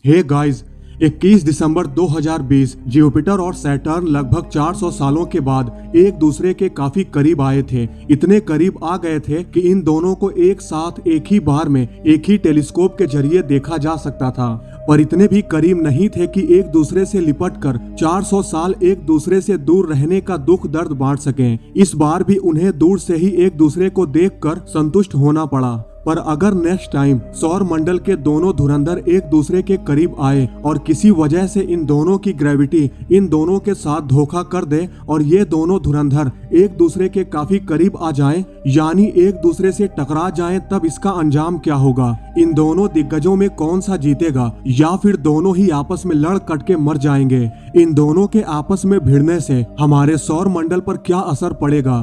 Hey guys, 21 दिसंबर 2020 Jupiter और Saturn लगभग 400 सालों के बाद एक दूसरे के काफी करीब आए थे। इतने करीब आ गए थे कि इन दोनों को एक साथ एक ही बार में एक ही टेलीस्कोप के जरिए देखा जा सकता था, पर इतने भी करीब नहीं थे कि एक दूसरे से लिपटकर 400 साल एक दूसरे से दूर रहने का दुख दर्द बांट सकें। इस बार भी उन्हें दूर से ही एक दूसरे को देखकर संतुष्ट होना पड़ा। पर अगर नेक्स्ट टाइम सौर मंडल के दोनों धुरंधर एक दूसरे के करीब आए और किसी वजह से इन दोनों की ग्रेविटी इन दोनों के साथ धोखा कर दे और ये दोनों धुरंधर एक दूसरे के काफी करीब आ जाएं, यानी एक दूसरे से टकरा जाएं, तब इसका अंजाम क्या होगा? इन दोनों दिग्गजों में कौन सा जीतेगा, या फिर दोनों ही आपस में लड़ कट के मर जाएंगे? इन दोनों के आपस में भिड़ने से हमारे सौर मंडल पर क्या असर पड़ेगा?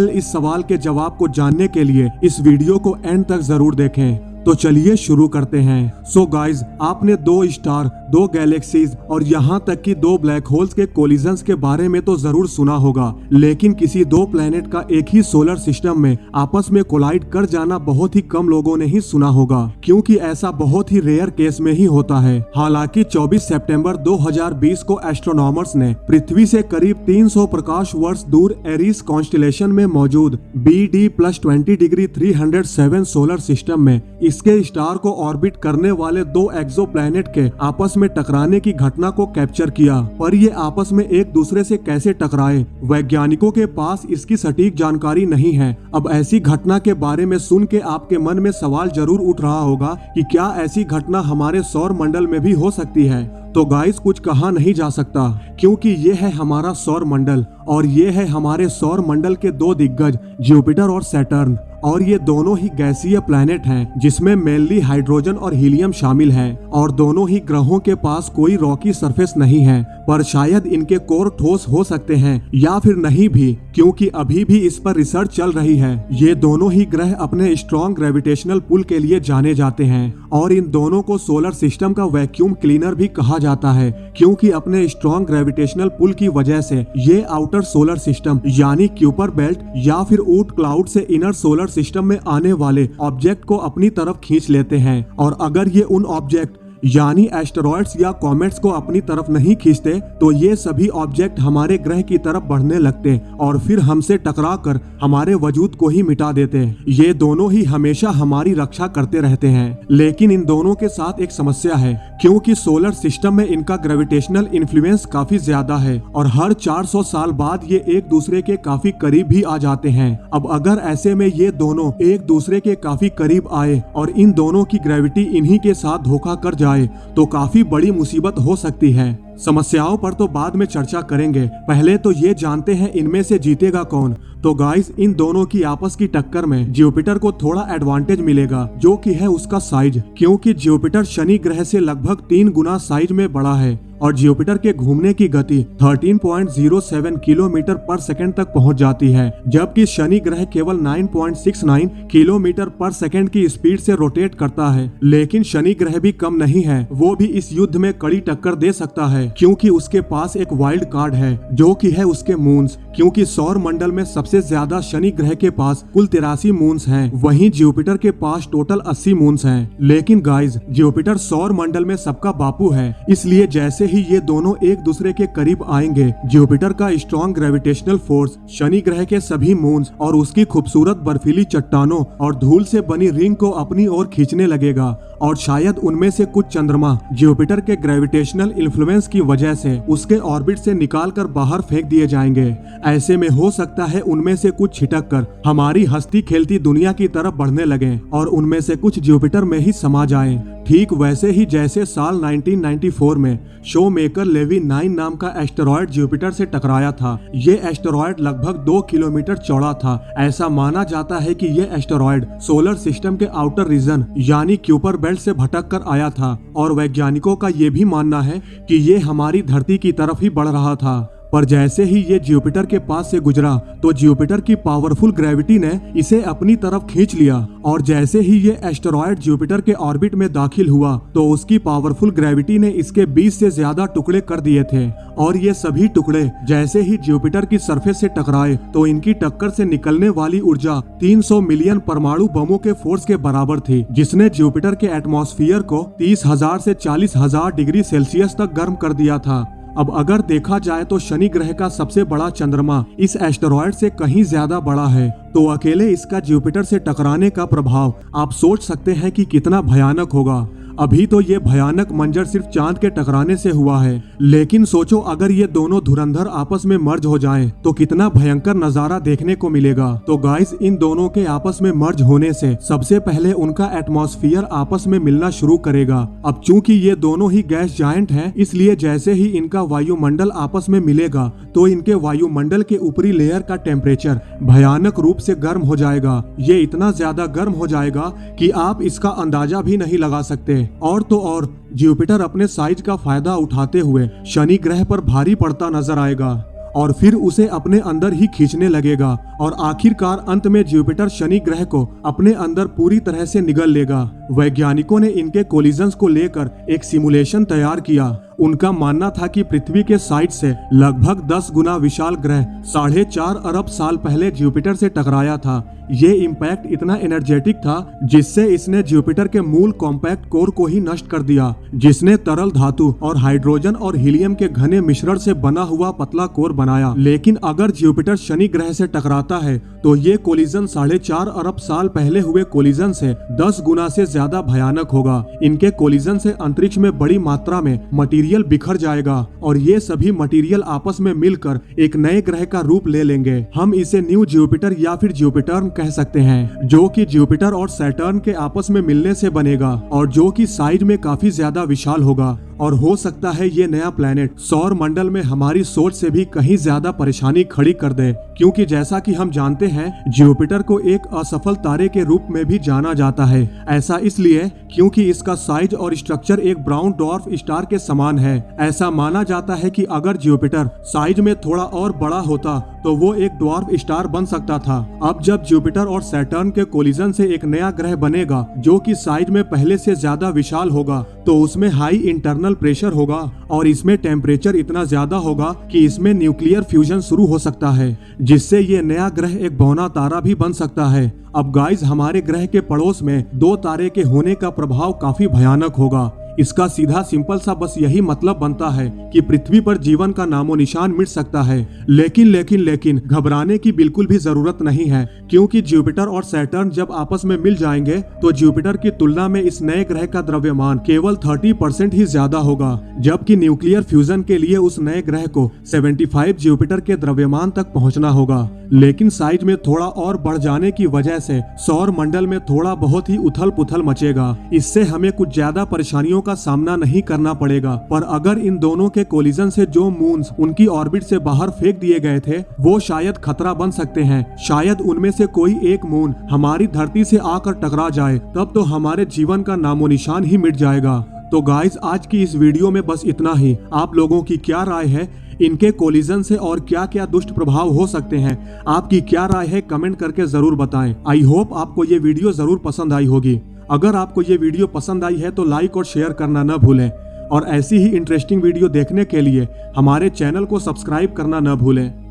इस सवाल के जवाब को जानने के लिए इस वीडियो को एंड तक जरूर देखें। तो चलिए शुरू करते हैं। सो गाइज, आपने 2 स्टार, 2 गैलेक्सीज और यहाँ तक कि 2 ब्लैक होल्स के कोलिजन्स के बारे में तो जरूर सुना होगा, लेकिन किसी 2 प्लेनेट का एक ही सोलर सिस्टम में आपस में कोलाइड कर जाना बहुत ही कम लोगों ने ही सुना होगा, क्योंकि ऐसा बहुत ही रेयर केस में ही होता है। हालांकि 24 सितंबर 2020 को एस्ट्रोनॉमर्स ने पृथ्वी से करीब 300 प्रकाश वर्ष दूर एरीज कॉन्स्टेलेशन में मौजूद BD+20 डिग्री 307 सोलर सिस्टम में इसके स्टार को ऑर्बिट करने वाले 2 एक्सोप्लैनेट के आपस में टकराने की घटना को कैप्चर किया। पर ये आपस में एक दूसरे से कैसे टकराए, वैज्ञानिकों के पास इसकी सटीक जानकारी नहीं है। अब ऐसी घटना के बारे में सुन के आपके मन में सवाल जरूर उठ रहा होगा कि क्या ऐसी घटना हमारे सौर मंडल में भी हो सकती है? तो गाइस, कुछ कहा नहीं जा सकता, क्योंकि ये है हमारा सौर मंडल और ये है हमारे सौर मंडल के 2 दिग्गज जुपिटर और सैटर्न। और ये दोनों ही गैसीय प्लैनेट हैं, जिसमें मेनली हाइड्रोजन और हीलियम शामिल हैं, और दोनों ही ग्रहों के पास कोई रॉकी सरफेस नहीं है, पर शायद इनके कोर ठोस हो सकते हैं या फिर नहीं भी, क्योंकि अभी भी इस पर रिसर्च चल रही है। ये दोनों ही ग्रह अपने स्ट्रॉन्ग ग्रेविटेशनल पुल के लिए जाने जाते हैं और इन दोनों को सोलर सिस्टम का वैक्यूम क्लीनर भी कहा जाता है, क्योंकि अपने स्ट्रॉन्ग ग्रेविटेशनल पुल की वजह से ये आउटर सोलर सिस्टम यानी क्यूपर बेल्ट या फिर ऊट क्लाउड से इनर सोलर सिस्टम में आने वाले ऑब्जेक्ट को अपनी तरफ खींच लेते हैं। और अगर ये उन ऑब्जेक्ट यानी एस्टेरॉइड्स या कॉमेट्स को अपनी तरफ नहीं खींचते तो ये सभी ऑब्जेक्ट हमारे ग्रह की तरफ बढ़ने लगते और फिर हमसे टकराकर हमारे वजूद को ही मिटा देते। ये दोनों ही हमेशा हमारी रक्षा करते रहते हैं, लेकिन इन दोनों के साथ एक समस्या है, क्योंकि सोलर सिस्टम में इनका ग्रेविटेशनल इन्फ्लुएंस काफी ज्यादा है और हर 400 साल बाद ये एक दूसरे के काफी करीब भी आ जाते हैं। अब अगर ऐसे में ये दोनों एक दूसरे के काफी करीब आए और इन दोनों की ग्रेविटी इन्हीं के साथ धोखा कर जाए तो काफी बड़ी मुसीबत हो सकती है। समस्याओं पर तो बाद में चर्चा करेंगे, पहले तो ये जानते हैं इनमें से जीतेगा कौन। तो गाइस, इन दोनों की आपस की टक्कर में जुपिटर को थोड़ा एडवांटेज मिलेगा, जो कि है उसका साइज, क्योंकि जुपिटर शनि ग्रह से लगभग 3 गुना साइज में बड़ा है और जुपिटर के घूमने की गति 13.07 किलोमीटर पर सेकंड तक पहुंच जाती है, जबकि शनि ग्रह केवल 9.69 किलोमीटर पर सेकंड की स्पीड से रोटेट करता है। लेकिन शनि ग्रह भी कम नहीं है, वो भी इस युद्ध में कड़ी टक्कर दे सकता है, क्योंकि उसके पास एक वाइल्ड कार्ड है, जो कि है उसके मून्स। क्योंकि सौर मंडल में सबसे ज्यादा शनि ग्रह के पास कुल 83 मून्स हैं, वहीं जुपिटर के पास टोटल 80 मून्स हैं। लेकिन गाइज, जुपिटर सौर मंडल में सबका बापू है, इसलिए जैसे ही ये दोनों एक दूसरे के करीब आएंगे, जुपिटर का स्ट्रॉन्ग ग्रेविटेशनल फोर्स शनि ग्रह के सभी मून्स और उसकी खूबसूरत बर्फीली चट्टानों और धूल से बनी रिंग को अपनी ओर खींचने लगेगा, और शायद उनमें से कुछ चंद्रमा जुपिटर के ग्रेविटेशनल इन्फ्लुएंस की वजह से उसके ऑर्बिट से निकालकर बाहर फेंक दिए जाएंगे। ऐसे में हो सकता है उनमें से कुछ छिटक कर हमारी हंसती खेलती दुनिया की तरफ बढ़ने लगे और उनमें से कुछ जुपिटर में ही समा जाएं। ठीक वैसे ही जैसे साल 1994 में शोमेकर लेवी 9 नाम का एस्टेरॉयड जुपिटर से टकराया था। ये एस्टेरॉयड लगभग 2 किलोमीटर चौड़ा था। ऐसा माना जाता है कि ये एस्टेरॉयड सोलर सिस्टम के आउटर रीजन यानी क्यूपर बेल्ट से भटक कर आया था और वैज्ञानिकों का ये भी मानना है कि ये हमारी धरती की तरफ ही बढ़ रहा था। पर जैसे ही ये जुपिटर के पास से गुजरा तो जुपिटर की पावरफुल ग्रेविटी ने इसे अपनी तरफ खींच लिया और जैसे ही ये एस्टेरॉयड जुपिटर के ऑर्बिट में दाखिल हुआ तो उसकी पावरफुल ग्रेविटी ने इसके 20 से ज्यादा टुकड़े कर दिए थे और ये सभी टुकड़े जैसे ही जुपिटर की सरफेस से टकराए तो इनकी टक्कर से निकलने वाली ऊर्जा 300 मिलियन परमाणु बमों के फोर्स के बराबर थी, जिसने जुपिटर के एटमॉस्फेयर को 30,000 से 40,000 डिग्री सेल्सियस तक गर्म कर दिया था। अब अगर देखा जाए तो शनि ग्रह का सबसे बड़ा चंद्रमा इस एस्टेरॉयड से कहीं ज्यादा बड़ा है, तो अकेले इसका जुपिटर से टकराने का प्रभाव आप सोच सकते हैं कि कितना भयानक होगा। अभी तो ये भयानक मंजर सिर्फ चांद के टकराने से हुआ है, लेकिन सोचो अगर ये दोनों धुरंधर आपस में मर्ज हो जाएं, तो कितना भयंकर नजारा देखने को मिलेगा। तो गाइस, इन दोनों के आपस में मर्ज होने से सबसे पहले उनका एटमॉस्फेयर आपस में मिलना शुरू करेगा। अब चूंकि ये दोनों ही गैस जायंट हैं, इसलिए जैसे ही इनका वायुमंडल आपस में मिलेगा तो इनके वायुमंडल के ऊपरी लेयर का टेम्परेचर भयानक रूप से गर्म हो जाएगा। ये इतना ज्यादा गर्म हो जाएगा कि आप इसका अंदाजा भी नहीं लगा सकते। और तो और जुपिटर अपने साइज का फायदा उठाते हुए शनि ग्रह पर भारी पड़ता नजर आएगा और फिर उसे अपने अंदर ही खींचने लगेगा और आखिरकार अंत में जुपिटर शनि ग्रह को अपने अंदर पूरी तरह से निगल लेगा। वैज्ञानिकों ने इनके कोलिजन्स को लेकर एक सिमुलेशन तैयार किया। उनका मानना था कि पृथ्वी के साइड से लगभग 10 गुना विशाल ग्रह 4.5 अरब साल पहले जुपिटर से टकराया था। ये इम्पैक्ट इतना एनर्जेटिक था जिससे इसने जुपिटर के मूल कॉम्पैक्ट कोर को ही नष्ट कर दिया, जिसने तरल धातु और हाइड्रोजन और हीलियम के घने मिश्रण से बना हुआ पतला कोर बनाया। लेकिन अगर जुपिटर शनि ग्रह से टकराता है तो ये कोलिजन 4.5 अरब साल पहले हुए कोलिजन से 10 गुना से ज्यादा भयानक होगा। इनके कोलिजन से अंतरिक्ष में बड़ी मात्रा में मटेरियल बिखर जाएगा और ये सभी मटेरियल आपस में मिलकर एक नए ग्रह का रूप ले लेंगे। हम इसे न्यू जुपिटर या फिर जुपिटर्न कह सकते हैं, जो कि जुपिटर और सैटर्न के आपस में मिलने से बनेगा और जो कि साइज में काफी ज्यादा विशाल होगा। और हो सकता है ये नया प्लेनेट सौर मंडल में हमारी सोच से भी कहीं ज्यादा परेशानी खड़ी कर दे, क्योंकि जैसा कि हम जानते हैं जुपिटर को एक असफल तारे के रूप में भी जाना जाता है। ऐसा इसलिए क्योंकि इसका साइज और स्ट्रक्चर एक ब्राउन डॉर्फ स्टार के समान है। ऐसा माना जाता है कि अगर जुपिटर साइज में थोड़ा और बड़ा होता तो वो एक ड्वार्फ स्टार बन सकता था। अब जब जुपिटर और सैटर्न के कोलिजन से एक नया ग्रह बनेगा जो कि साइज में पहले से ज्यादा विशाल होगा, तो उसमें हाई इंटरनल प्रेशर होगा और इसमें टेम्परेचर इतना ज्यादा होगा कि इसमें न्यूक्लियर फ्यूजन शुरू हो सकता है, जिससे ये नया ग्रह एक बौना तारा भी बन सकता है। अब गाइस, हमारे ग्रह के पड़ोस में 2 तारे के होने का प्रभाव काफी भयानक होगा। इसका सीधा सिंपल सा बस यही मतलब बनता है कि पृथ्वी पर जीवन का नामो निशान मिट सकता है। लेकिन घबराने की बिल्कुल भी जरूरत नहीं है, क्योंकि जुपिटर और सैटर्न जब आपस में मिल जाएंगे तो जुपिटर की तुलना में इस नए ग्रह का द्रव्यमान केवल 30% ही ज्यादा होगा, जबकि न्यूक्लियर फ्यूजन के लिए उस नए ग्रह को 75 जुपिटर के द्रव्यमान तक पहुंचना होगा। लेकिन साइज में थोड़ा और बढ़ जाने की वजह से सौर मंडल में थोड़ा बहुत ही उथल पुथल मचेगा। इससे हमें कुछ ज्यादा परेशानियों का सामना नहीं करना पड़ेगा। पर अगर इन दोनों के कोलिजन से जो मून्स उनकी ऑर्बिट से बाहर फेंक दिए गए थे वो शायद खतरा बन सकते हैं। शायद उनमें से कोई एक मून हमारी धरती से आकर टकरा जाए, तब तो हमारे जीवन का नामो निशान ही मिट जाएगा। तो गाइस, आज की इस वीडियो में बस इतना ही। आप लोगों की क्या राय है इनके कोलिजन से और क्या क्या दुष्ट प्रभाव हो सकते हैं? आपकी क्या राय है कमेंट करके जरूर बताएं। आई होप आपको ये वीडियो जरूर पसंद आई होगी। अगर आपको ये वीडियो पसंद आई है तो लाइक और शेयर करना न भूलें और ऐसी ही इंटरेस्टिंग वीडियो देखने के लिए हमारे चैनल को सब्सक्राइब करना न भूलें।